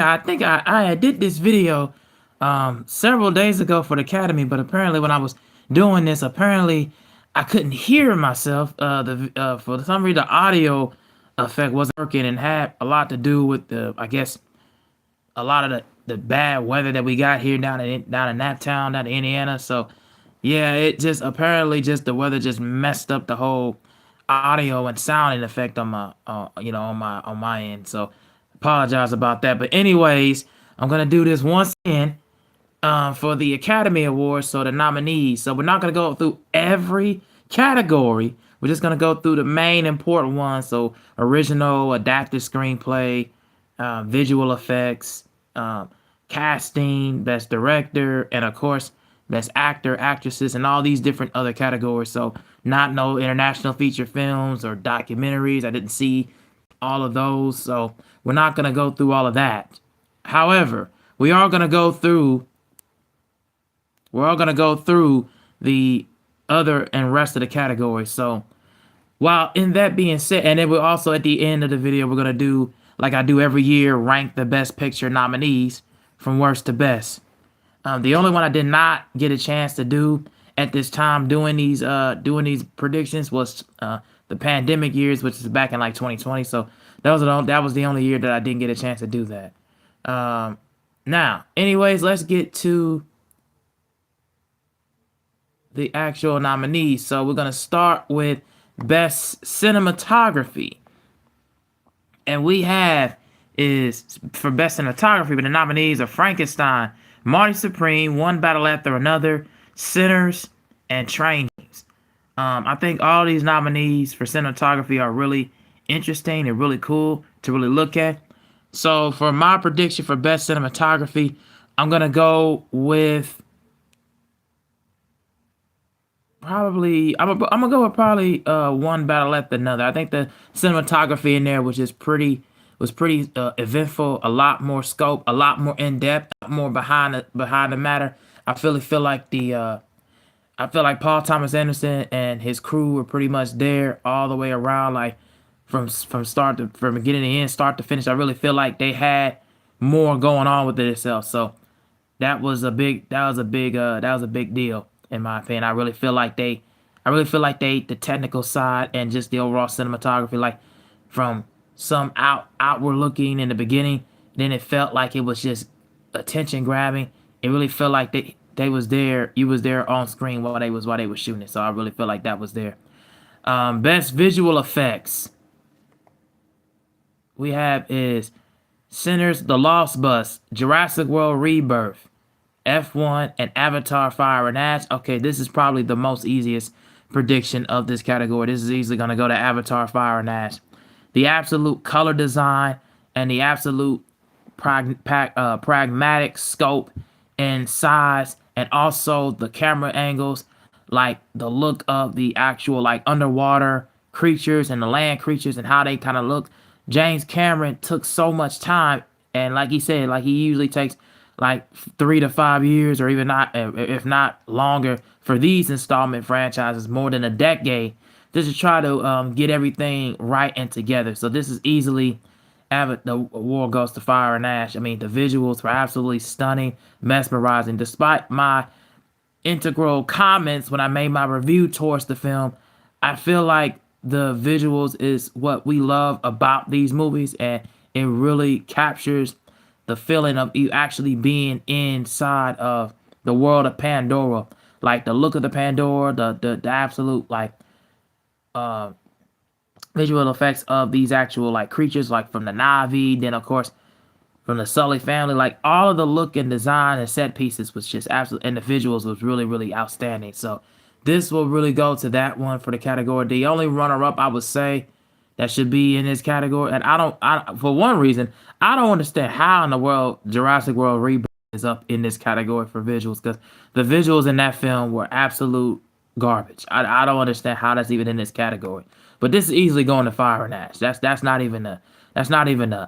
I think I did this video several days ago for the Academy, but apparently when I was doing this, apparently I couldn't hear myself. For some reason, the audio effect wasn't working and had a lot to do with I guess, a lot of the bad weather that we got here down in that town, down in Indiana. So yeah, it just apparently just the weather just messed up the whole audio and sounding effect on my on my end. So apologize about that. But anyways, I'm gonna do this once again for the Academy Awards, so the nominees. So we're not gonna go through every category. We're just gonna go through the main important ones. So original, adapted screenplay, visual effects, casting, best director, and of course best actor, actresses, and all these different other categories. So not no international feature films or documentaries. I didn't see all of those, so we're not gonna go through all of that. However, we're all gonna go through the other and rest of the categories. So while in that being said, and then we're also at the end of the video, we're gonna do like I do every year, rank the best picture nominees from worst to best. The only one I did not get a chance to do at this time doing these predictions was the pandemic years, which is back in like 2020. So that was the only year that I didn't get a chance to do that. Now, anyways, let's get to the actual nominees. So we're gonna start with best cinematography, and we have is for best cinematography, but the nominees are Frankenstein, Marty Supreme, One Battle After Another, Sinners, and Trainings. I think all these nominees for cinematography are really interesting and really cool to really look at. So for my prediction for best cinematography, I'm gonna go with I'm gonna go with probably One Battle After Another. I think the cinematography in there was pretty eventful, a lot more scope, a lot more in depth, more behind the matter. I feel like Paul Thomas Anderson and his crew were pretty much there all the way around, like from beginning to end, start to finish. I really feel like they had more going on with it itself. So that was a big deal in my opinion. I really feel like the technical side and just the overall cinematography, like from some outward looking in the beginning, then it felt like it was just attention grabbing. It really felt like they was there. You was there on screen while they was shooting it. So I really feel like that was there. Best visual effects we have is Sinners, The Lost Bus, Jurassic World Rebirth, F1, and Avatar Fire and Ash. Okay, this is probably the most easiest prediction of this category. This is easily going to go to Avatar Fire and Ash. The absolute color design and the absolute pragmatic scope and size, and also the camera angles, like the look of the actual like underwater creatures and the land creatures and how they kind of look. James Cameron took so much time, and like he said, like he usually takes like 3 to 5 years, or even not, if not longer, for these installment franchises, more than a decade, just to try to get everything right and together. So this is easily the War Goes to Fire and Ash. I mean, the visuals were absolutely stunning, mesmerizing. Despite my integral comments when I made my review towards the film, I feel like the visuals is what we love about these movies, and it really captures the feeling of you actually being inside of the world of Pandora. Like the look of the Pandora, the absolute like uh visual effects of these actual like creatures, like from the Navi, then of course from the Sully family, like all of the look and design and set pieces was just absolute, and the visuals was really, really outstanding. So this will really go to that one for the category. The only runner-up I would say that should be in this category, and for one reason, I don't understand how in the world Jurassic World Reboot is up in this category for visuals, because the visuals in that film were absolute garbage. I don't understand how that's even in this category. But this is easily going to Fire and Ash. That's not even a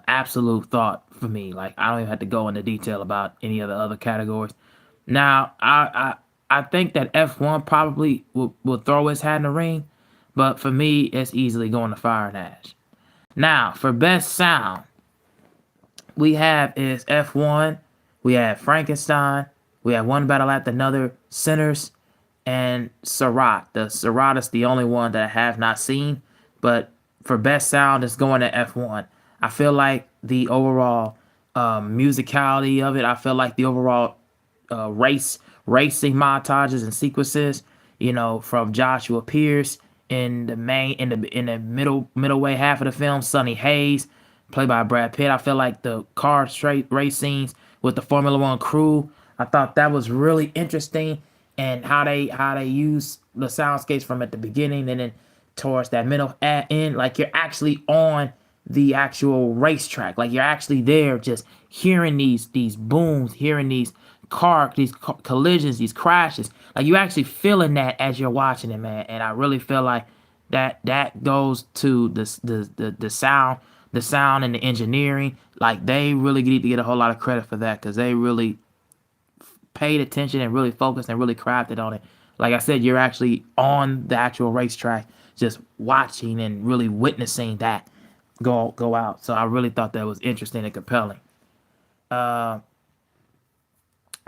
absolute thought for me. Like I don't even have to go into detail about any of the other categories. Now I think that F1 probably will throw his hat in the ring, but for me it's easily going to Fire and Ash. Now for best sound, we have is F1. We have Frankenstein. We have One Battle After Another, Sinners, and Seurat. The Seurat is the only one that I have not seen, but for best sound, it's going to F1. I feel like the overall musicality of it. I feel like the overall racing montages and sequences. From Joshua Pierce in the main in the middle way half of the film, Sonny Hayes, played by Brad Pitt. I feel like the car straight race scenes with the Formula One crew. I thought that was really interesting, and how they use the soundscapes from at the beginning and then towards that middle end, like you're actually on the actual racetrack, like you're actually there, just hearing these booms, hearing these collisions, these crashes, like you actually feeling that as you're watching it, man. And I really feel like that goes to the sound and the engineering. Like they really need to get a whole lot of credit for that because they really paid attention and really focused and really crafted on it. Like I said, you're actually on the actual racetrack, just watching and really witnessing that go out. So I really thought that was interesting and compelling. Uh,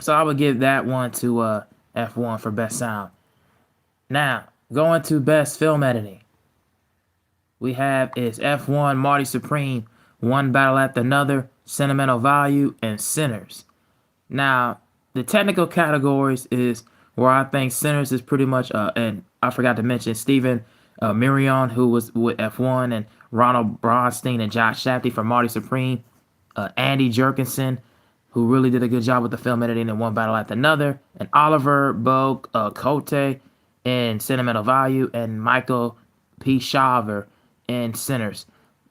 so I would give that one to F1 for best sound. Now going to best film editing, we have is F1, Marty Supreme, One Battle After Another, Sentimental Value, and Sinners. Now, the technical categories is where I think Sinners is pretty much, and I forgot to mention Stephen Mirion, who was with F1, and Ronald Bronstein and Josh Shafty for Marty Supreme, Andy Jerkinson, who really did a good job with the film editing in One Battle After Another, and Oliver Cote in Sentimental Value, and Michael P. Shaver in Sinners.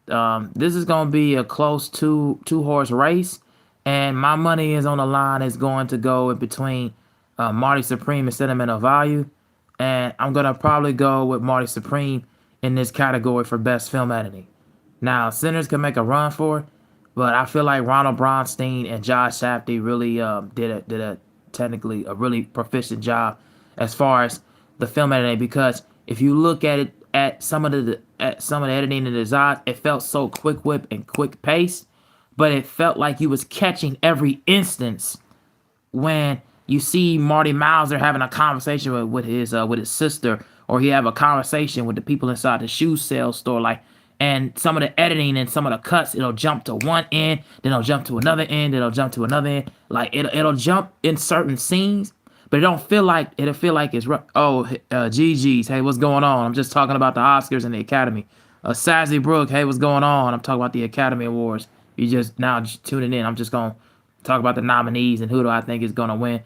This is going to be a close two-horse race, and my money is on the line. Is going to go in between Marty Supreme and Sentimental Value, and I'm going to probably go with Marty Supreme in this category for best film editing. Now, Sinners can make a run for it, but I feel like Ronald Bronstein and Josh Safdie really did a technically a really proficient job as far as the film editing, because if you look at it at some of the editing and design, it felt so quick whip and quick pace, but it felt like you was catching every instance when you see Marty Mauser having a conversation with his sister, or he have a conversation with the people inside the shoe sales store, like. And some of the editing and some of the cuts, it'll jump to one end, then it'll jump to another end, then it'll jump to another end. Like it'll jump in certain scenes, but it'll feel like it's GG's. Hey, what's going on? I'm just talking about the Oscars and the Academy. Sassy Brooke, hey, what's going on? I'm talking about the Academy Awards. You just now tuning in. I'm just gonna talk about the nominees and who do I think is gonna win.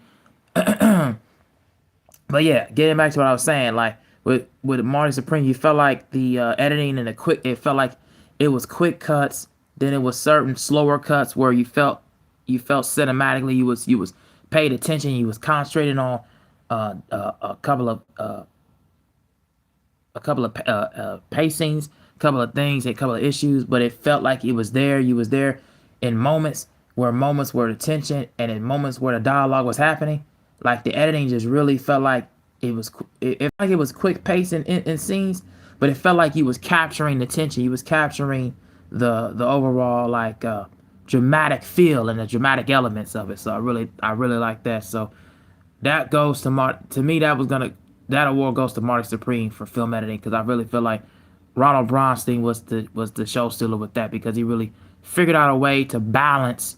But yeah, getting back to what I was saying, like with Marty Supreme, you felt like the editing and it felt like it was quick cuts. Then it was certain slower cuts where you felt cinematically, you was paid attention, you was concentrating on a couple of pacings, a couple of things, a couple of issues, but it felt like it was there. You was there in moments where the tension and in moments where the dialogue was happening. Like the editing just really felt like it felt like it was quick pace in scenes, but it felt like he was capturing the tension. He was capturing the overall like dramatic feel and the dramatic elements of it. So I really like that. So that goes to me. That award goes to Marty Supreme for film editing, because I really feel like Ronald Bronstein was the show stealer with that, because he really figured out a way to balance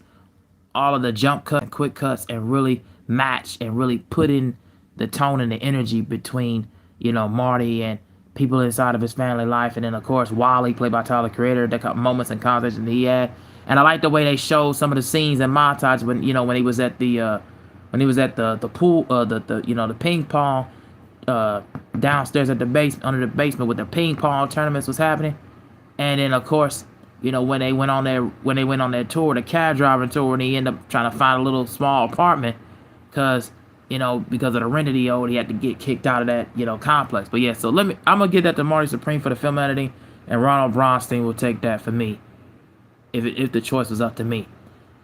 all of the jump cuts and quick cuts and really match and really put in the tone and the energy between Marty and people inside of his family life, and then of course Wally, played by Tyler Creator, the moments and conversations that he had. And I like the way they showed some of the scenes and montage when he was at the pool, the ping pong downstairs at the base under the basement with the ping pong tournaments was happening. And then of course when they went on their tour, the cab driving tour, and he ended up trying to find a little small apartment because of the rent that he owed, he had to get kicked out of that complex. But yeah, so I'm gonna give that to Marty Supreme for the film editing, and Ronald Bronstein will take that for me if the choice was up to me.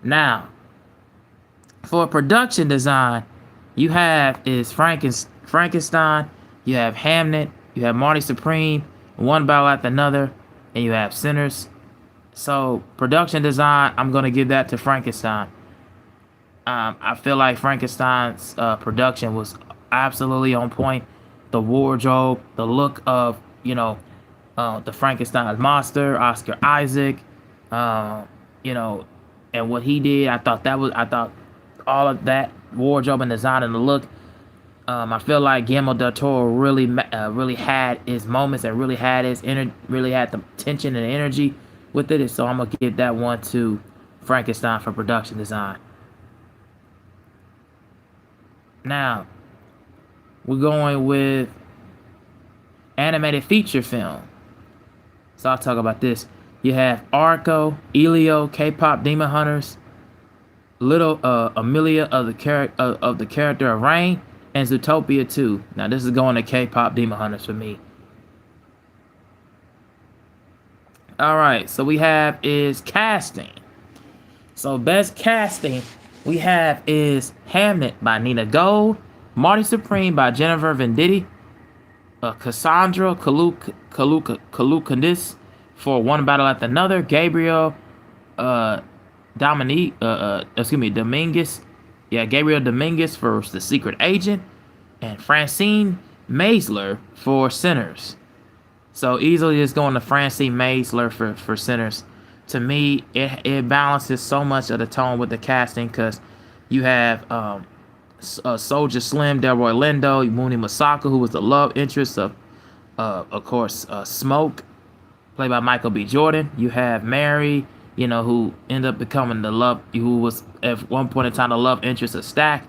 Now, for production design, you have Frankenstein, you have Hamnet, you have Marty Supreme, One Battle After Another, and you have Sinners. So production design, I'm gonna give that to Frankenstein. I feel like Frankenstein's production was absolutely on point. The wardrobe, the look of the Frankenstein monster, Oscar Isaac, uh, you know, and what he did. I thought all of that wardrobe and design and the look. I feel like Guillermo del Toro really had his moments and really had the tension and energy with it. So I'm gonna give that one to Frankenstein for production design. Now we're going with animated feature film. So I'll talk about this. You have Arco, Elio, K-pop Demon Hunters, Little Amelia of the character of Rain, and Zootopia 2. Now this is going to K-pop Demon Hunters for me. All right, so we have is casting. So best casting we have is Hamnet by Nina Gold, Marty Supreme by Jennifer Venditti, Cassandra Kalukandis for One Battle After Another, Gabriel uh, Dominguez, yeah, Gabriel Dominguez for The Secret Agent, and Francine Maisler for Sinners. So easily just going to Francine Maisler for Sinners. To me, it balances so much of the tone with the casting because you have Soldier Slim, Delroy Lindo, Mooney Masako, who was the love interest of course, Smoke, played by Michael B. Jordan. You have Mary, who ended up becoming who was at one point in time the love interest of Stack,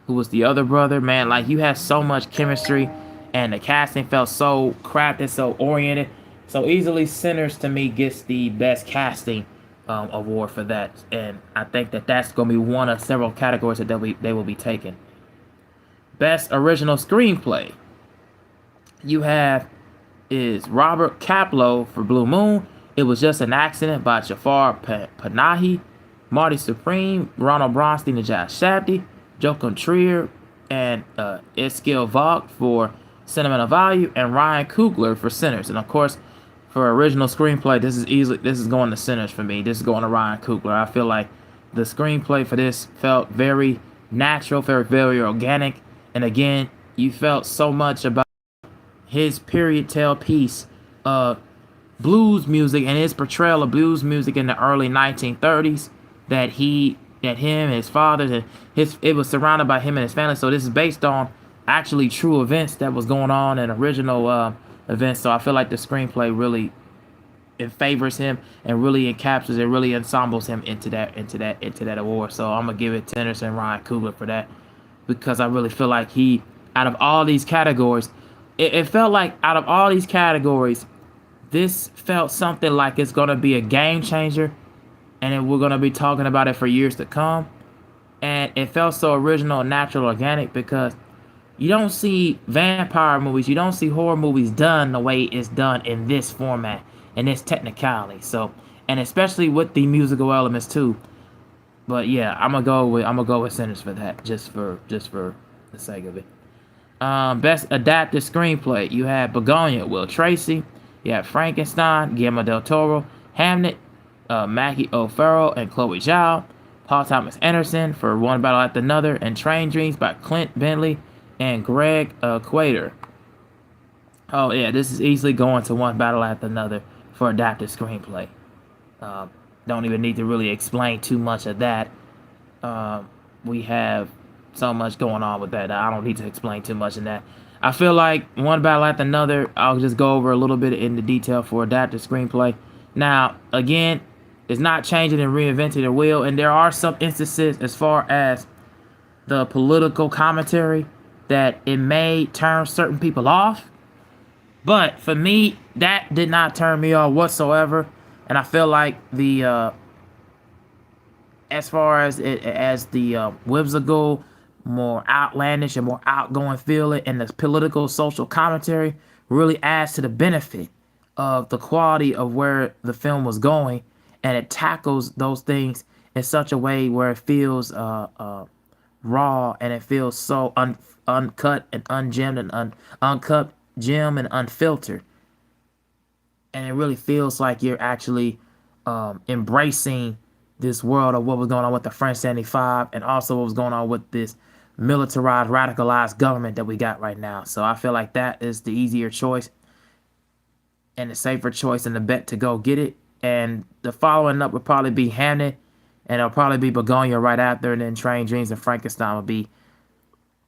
who was the other brother. Man, like you had so much chemistry, and the casting felt so crafted, so oriented. So easily, Sinners to me gets the best casting award for that, and I think that that's going to be one of several categories that they will be taking. Best original screenplay. You have is Robert Kaplow for Blue Moon. It Was Just an Accident by Jafar Panahi, Marty Supreme, Ronald Bronstein and Josh Shabty, Joachim Trier, and Eskil Vogt for Sentimental Value, and Ryan Coogler for Sinners. And of course, for original screenplay, this is going to Sinners for me. This is going to Ryan Coogler. I feel like the screenplay for this felt very natural, very organic, and again, you felt so much about his period tale piece of blues music and his portrayal of blues music in the early 1930s that him and his father and it was surrounded by him and his family. So this is based on actually true events that was going on in original events. So I feel like the screenplay really it favors him and really encapsulates it, really ensembles him into that award. So I'm gonna give it Tennyson and Ryan Coogler for that because I really feel like he out of all these categories, it felt like out of all these categories, this felt something like it's gonna be a game changer, and we're gonna be talking about it for years to come. And it felt so original, natural, organic because you don't see vampire movies, you don't see horror movies done the way it's done in this format and this technicality. So, and especially with the musical elements too. But yeah, I'm gonna go with Sinners for that, just for the sake of it. Best adapted screenplay. You have Begonia, Will Tracy. You have Frankenstein, Guillermo del Toro. Hamnet, Maggie O'Farrell and Chloe Zhao. Paul Thomas Anderson for One Battle After Another, and Train Dreams by Clint Bentley and Greg Quater. Oh yeah, this is easily going to One Battle After Another for adapted screenplay. Don't even need to really explain too much of that. We have so much going on with that. I don't need to explain too much in that. I feel like One Battle After Another, I'll just go over a little bit in the detail for adapted screenplay. Now, again, it's not changing and reinventing the wheel, and there are some instances as far as the political commentary that it may turn certain people off. But for me, that did not turn me off whatsoever. And I feel like the as far as the whimsical, more outlandish and more outgoing feeling, and the political social commentary really adds to the benefit of the quality of where the film was going, and it tackles those things in such a way where it feels raw, and it feels so uncut and ungemmed and uncut gem and unfiltered, and it really feels like you're actually embracing this world of what was going on with the French 75 and also what was going on with this militarized, radicalized government that we got right now. So I feel like that is the easier choice and the safer choice and the bet to go get it. And the following up would probably be Hamnet, and it'll probably be Begonia right after, and then Train Dreams and Frankenstein will be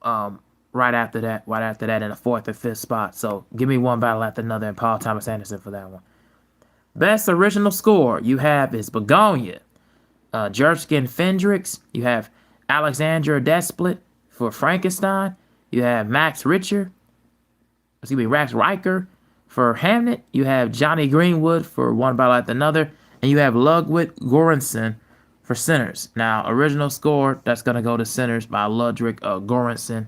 right after that in the fourth or fifth spot. So give me one battle after another, and Paul Thomas Anderson for that one. Best original score you have is Begonia, Jerskin Fendrix. You have Alexandra Desplet for Frankenstein. You have Max Riker for Hamnet. You have Johnny Greenwood for One Battle After Another. And you have Ludwig Göransson for Sinners. Now, original score, that's going to go to Sinners by Ludwig Göransson.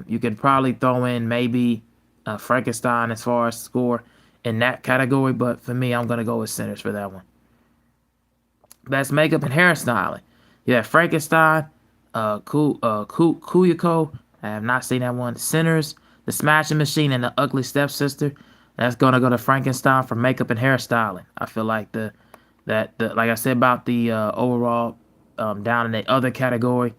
You could probably throw in maybe Frankenstein as far as score in that category, but for me, I'm going to go with Sinners for that one. Best makeup and hairstyling. You have Frankenstein, Kuyako. I have not seen that one. Sinners, The Smashing Machine, and The Ugly Stepsister. That's gonna go to Frankenstein for makeup and hairstyling. I feel like like I said about the overall down in the other category.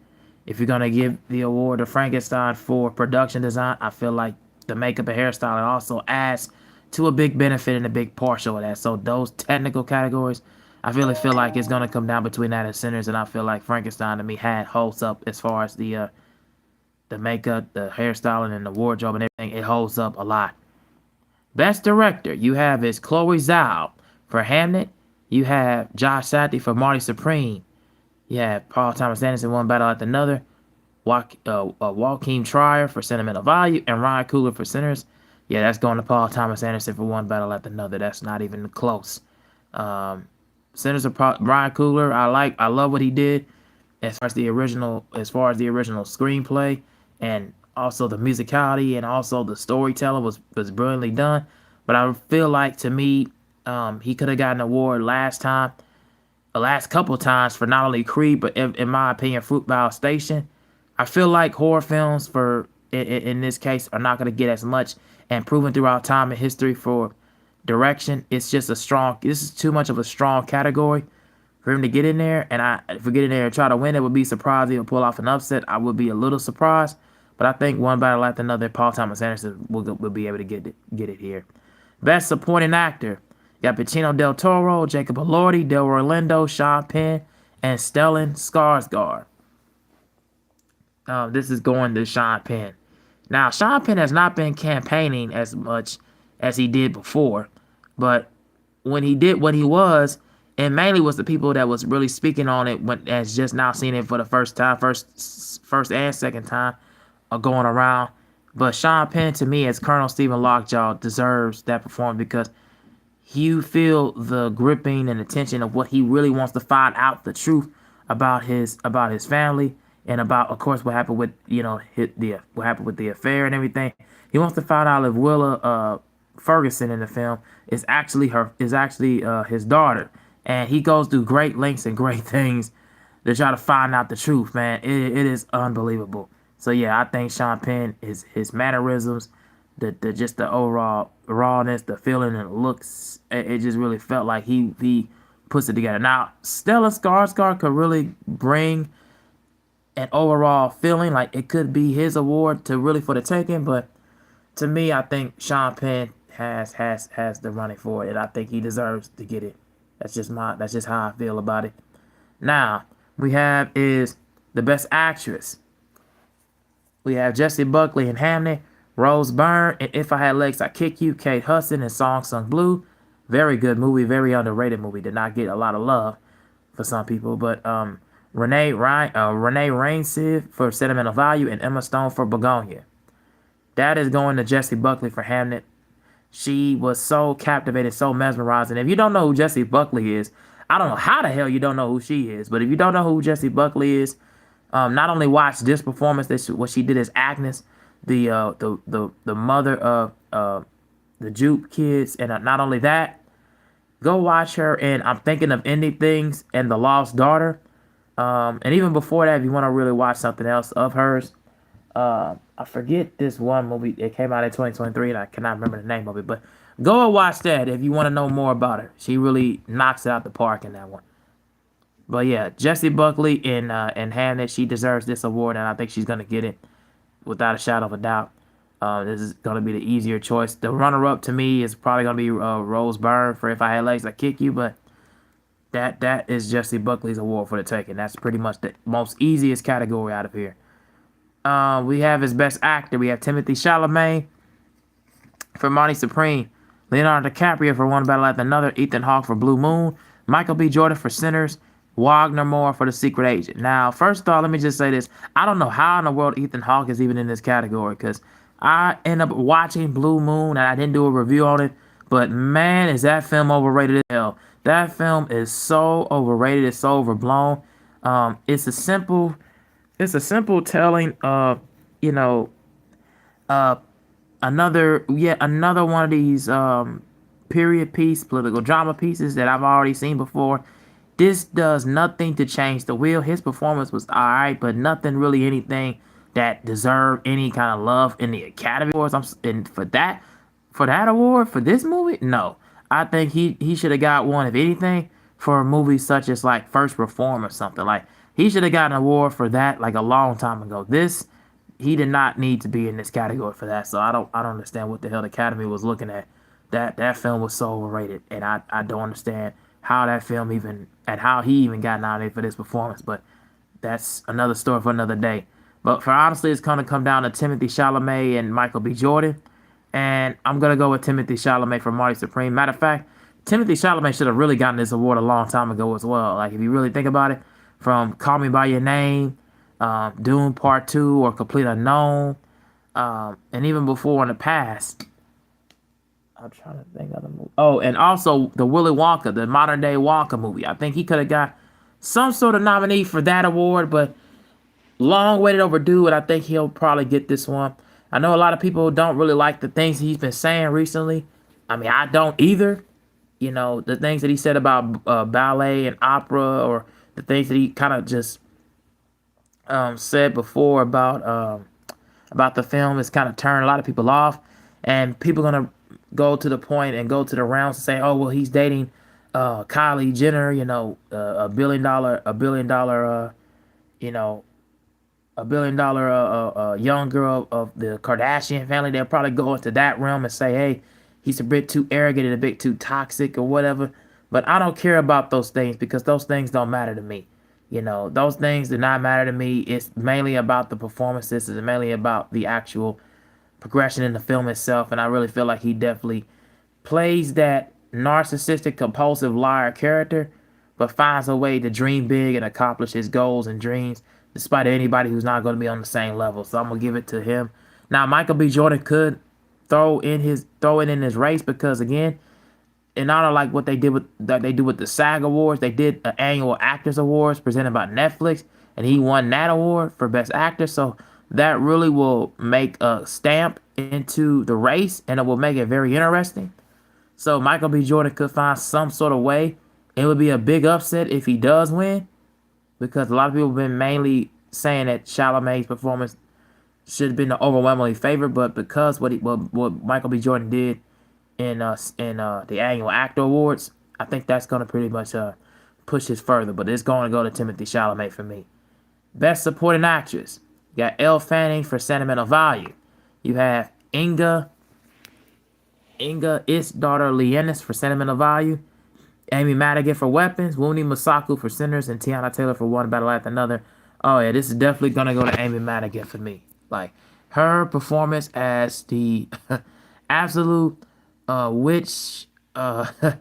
If you're gonna give the award to Frankenstein for production design, I feel like the makeup and hairstyling also adds to a big benefit and a big partial of that. So those technical categories, I really feel like it's gonna come down between that and Sinners, and I feel like Frankenstein to me holds up as far as the makeup, the hairstyling, and the wardrobe and everything. It holds up a lot. Best director you have is Chloe Zhao for Hamnet. You have Josh Sathi for Marty Supreme. You have Paul Thomas Anderson, One Battle After Another. Joaquin Trier for Sentimental Value, and Ryan Coogler for Sinners. Yeah, that's going to Paul Thomas Anderson for One Battle After Another. That's not even close. Sinners of Ryan Coogler, I love what he did as far as the original screenplay, and also the musicality and also the storytelling was brilliantly done. But I feel like to me, he could have gotten an award the last couple times for not only Creed, but in my opinion, Fruitvale Station. I feel like horror films in this case are not going to get as much, and proven throughout time and history for direction. This is too much of a strong category for him to get in there. And if we get in there and try to win, it would be surprising or pull off an upset. I would be a little surprised, but I think One Battle After Another, Paul Thomas Anderson will be able to get it here. Best Supporting Actor. You got Pacino del Toro, Jacob Elordi, Delroy Lindo, Sean Penn, and Stellan Skarsgård. This is going to Sean Penn. Now, Sean Penn has not been campaigning as much as he did before, but when he did what he was, and mainly was the people that was really speaking on it as just now seeing it for the first and second time going around. But Sean Penn, to me, as Colonel Stephen Lockjaw, deserves that performance because you feel the gripping and the tension of what he really wants to find out the truth about his family, and about, of course, what happened with what happened with the affair and everything. He wants to find out if Willa Ferguson in the film is actually his daughter, and he goes through great lengths and great things to try to find out the truth. Man, it is unbelievable. So yeah, I think Sean Penn, his mannerisms, just the overall rawness, the feeling and the looks, it just really felt like he puts it together. Now, Stellan Skarsgård could really bring an overall feeling like it could be his award to really for the taking, but to me, I think Sean Penn has the running for it, and I think he deserves to get it. That's just how I feel about it. Now, we have is the Best Actress. We have Jessie Buckley in Hamnet, Rose Byrne in If I Had Legs I'd Kick You, Kate Hudson in Song Sung Blue. Very good movie, very underrated movie. Did not get a lot of love for some people, but Renee Reinsve for Sentimental Value, and Emma Stone for Begonia. That is going to Jessie Buckley for Hamnet. She was so captivated, so mesmerizing. If you don't know who Jessie Buckley is, I don't know how the hell you don't know who she is. But if you don't know who Jessie Buckley is, not only watch this performance, what she did as Agnes, the mother of the Jupe kids, and not only that, go watch her in I'm Thinking of Ending Things and The Lost Daughter. And even before that, if you want to really watch something else of hers, I forget this one movie. It came out in 2023, and I cannot remember the name of it. But Go and watch that if you want to know more about her. She really knocks it out the park in that one. But yeah, Jessie Buckley in Hamnet, she deserves this award, and I think she's gonna get it without a shadow of a doubt. This is gonna be the easier choice. The runner-up to me is probably gonna be Rose Byrne for If I Had Legs I Kick You, but that is Jessie Buckley's award for the taking. That's pretty much the most easiest category out of here. We have as best actor. We have Timothy Chalamet for Monty Supreme, Leonardo DiCaprio for One Battle After Another, Ethan Hawke for Blue Moon, Michael B. Jordan for Sinners, Wagner Moore for The Secret Agent. Now, first off, let me just say this. I don't know how in the world Ethan Hawke is even in this category because I end up watching Blue Moon and I didn't do a review on it, but man, is that film overrated as hell. That film is so overrated. It's so overblown. It's a simple telling of, you know, uh, yet another one of these period piece political drama pieces that I've already seen before. This does nothing to change the wheel. His performance was alright, but nothing really anything that deserved any kind of love in the Academy Awards. And for that award for this movie, no. I think he should have got one, if anything, for a movie such as like First Reform or something. Like he should have gotten an award for that like a long time ago. This he did not need to be in this category for that. So I don't understand what the hell the Academy was looking at. That film was so overrated, and I don't understand how that film even and how he even got nominated for this performance. But that's another story for another day. But for honestly, it's gonna come down to Timothy Chalamet and Michael B. Jordan, and I'm gonna go with Timothy Chalamet for Marty Supreme. Matter of fact, Timothy Chalamet should have really gotten this award a long time ago as well. Like if you really think about it, from Call Me by Your Name, Dune Part Two, or Complete Unknown, and even before in the past. I'm trying to think of the movie. Oh, and also the Willy Wonka, the modern day Wonka movie. I think he could have got some sort of nominee for that award, but long waited overdue, and I think he'll probably get this one. I know a lot of people don't really like the things he's been saying recently. I mean, I don't either. You know, the things that he said about ballet and opera, or the things that he kind of just said before about the film has kind of turned a lot of people off, and people are gonna go to the point and go to the rounds and say, oh well, he's dating Kylie Jenner, you know, you know, a young girl of the Kardashian family. They'll probably go into that realm and say, hey, he's a bit too arrogant and a bit too toxic or whatever. But I don't care about those things because those things don't matter to me. You know, those things do not matter to me. It's mainly about the performances. It's mainly about the actual progression in the film itself. And I really feel like he definitely plays that narcissistic, compulsive liar character, but finds a way to dream big and accomplish his goals and dreams, despite anybody who's not going to be on the same level. So I'm gonna give it to him. Now, Michael B. Jordan could throw it in his race because again, in honor like what they did with that they do with the SAG Awards, they did an annual Actors Awards presented by Netflix, and he won that award for Best Actor. So that really will make a stamp into the race, and it will make it very interesting. So Michael B. Jordan could find some sort of way. It would be a big upset if he does win, because a lot of people have been mainly saying that Chalamet's performance should have been the overwhelmingly favorite, but because what Michael B. Jordan did in the annual Actor Awards, I think that's gonna pretty much push it further. But it's going to go to Timothy Chalamet for me. Best Supporting Actress. You got Elle Fanning for Sentimental Value. You have Inga Is daughter Leonis for Sentimental Value. Amy Madigan for Weapons. Wuni Masaku for Sinners. And Tiana Taylor for One Battle After Another. Oh yeah, this is definitely gonna go to Amy Madigan for me. Like her performance as the absolute witch. Yeah,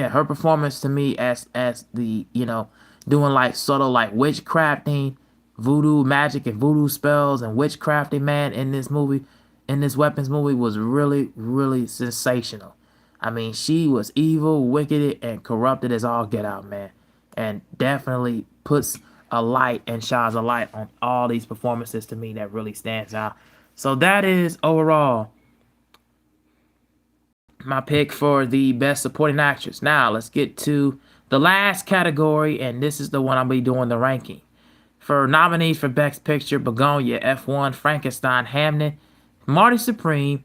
her performance to me as the, you know, doing like sort of like witchcrafting, voodoo magic and voodoo spells and witchcrafting, man, in this movie, in this Weapons movie, was really, really sensational. I mean, she was evil, wicked, and corrupted as all get out, man. And definitely puts a light and shines a light on all these performances to me that really stands out. So that is overall my pick for the Best Supporting Actress. Now, let's get to the last category, and this is the one I'll be doing the ranking. For nominees for Best Picture, Begonia, F1, Frankenstein, Hamnet, Marty Supreme,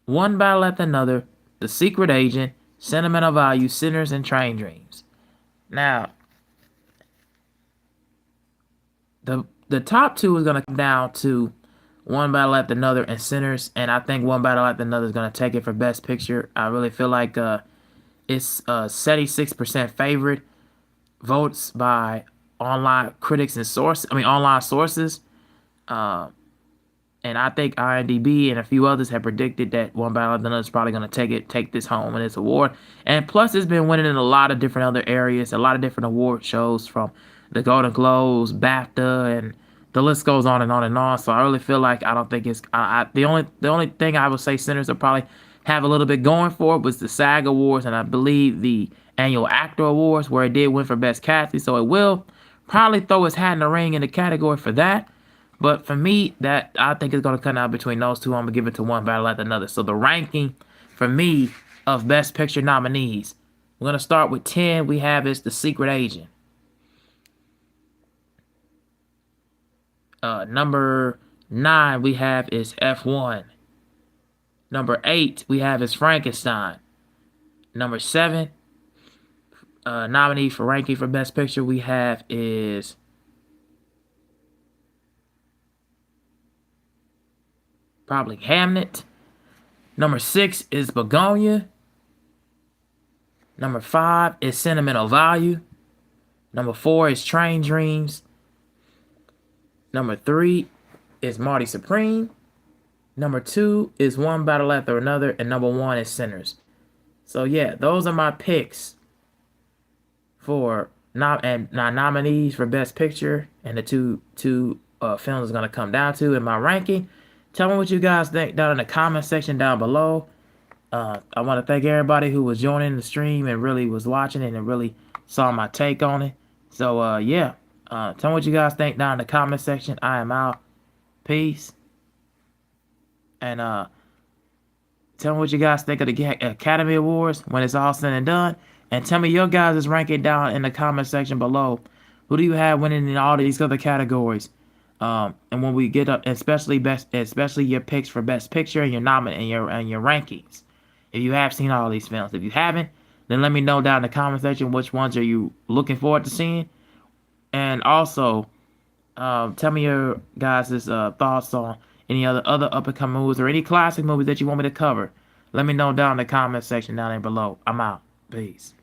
One Battle After Another, The Secret Agent, Sentimental Value, Sinners, and Train Dreams. Now, the top two is gonna come down to One Battle After Another and Sinners, and I think One Battle After Another is gonna take it for Best Picture. I really feel like it's a 76% favorite, votes by online critics and online sources. Uh, and I think IMDb and a few others have predicted that One Battle After Another is probably going to take this home in this award. And plus, it's been winning in a lot of different other areas, a lot of different award shows from the Golden Globes, BAFTA, and the list goes on and on and on. So I really feel like I don't think it's the only thing I would say Sinners will probably have a little bit going for it was the SAG Awards, and I believe the Annual Actor Awards, where it did win for Best Casting. So it will probably throw its hat in the ring in the category for that. But for me, that I think it's gonna come out between those two. I'm gonna give it to One Battle After Another. So the ranking for me of Best Picture nominees, we're gonna start with 10. We have is The Secret Agent. Number 9 we have is F1. Number 8 we have is Frankenstein. Number 7 nominee for ranking for Best Picture we have is probably Hamnet. Number 6 is Begonia. Number 5 is Sentimental Value. Number 4 is Train Dreams. Number 3 is Marty Supreme. Number 2 is One Battle After Another. And number 1 is Sinners. So yeah, those are my picks for nominees for Best Picture, and the two films is gonna come down to in my ranking. Tell me what you guys think down in the comment section down below. I want to thank everybody who was joining the stream and really was watching it and really saw my take on it. So yeah, tell me what you guys think down in the comment section. I am out. Peace. And tell me what you guys think of the Academy Awards when it's all said and done. And tell me your guys' ranking down in the comment section below. Who do you have winning in all these other categories? And when we get up, especially your picks for Best Picture and your and your rankings. If you have seen all these films, if you haven't, then let me know down in the comment section which ones are you looking forward to seeing. And also, tell me your guys' thoughts on any other up and coming movies or any classic movies that you want me to cover. Let me know down in the comment section down there below. I'm out. Peace.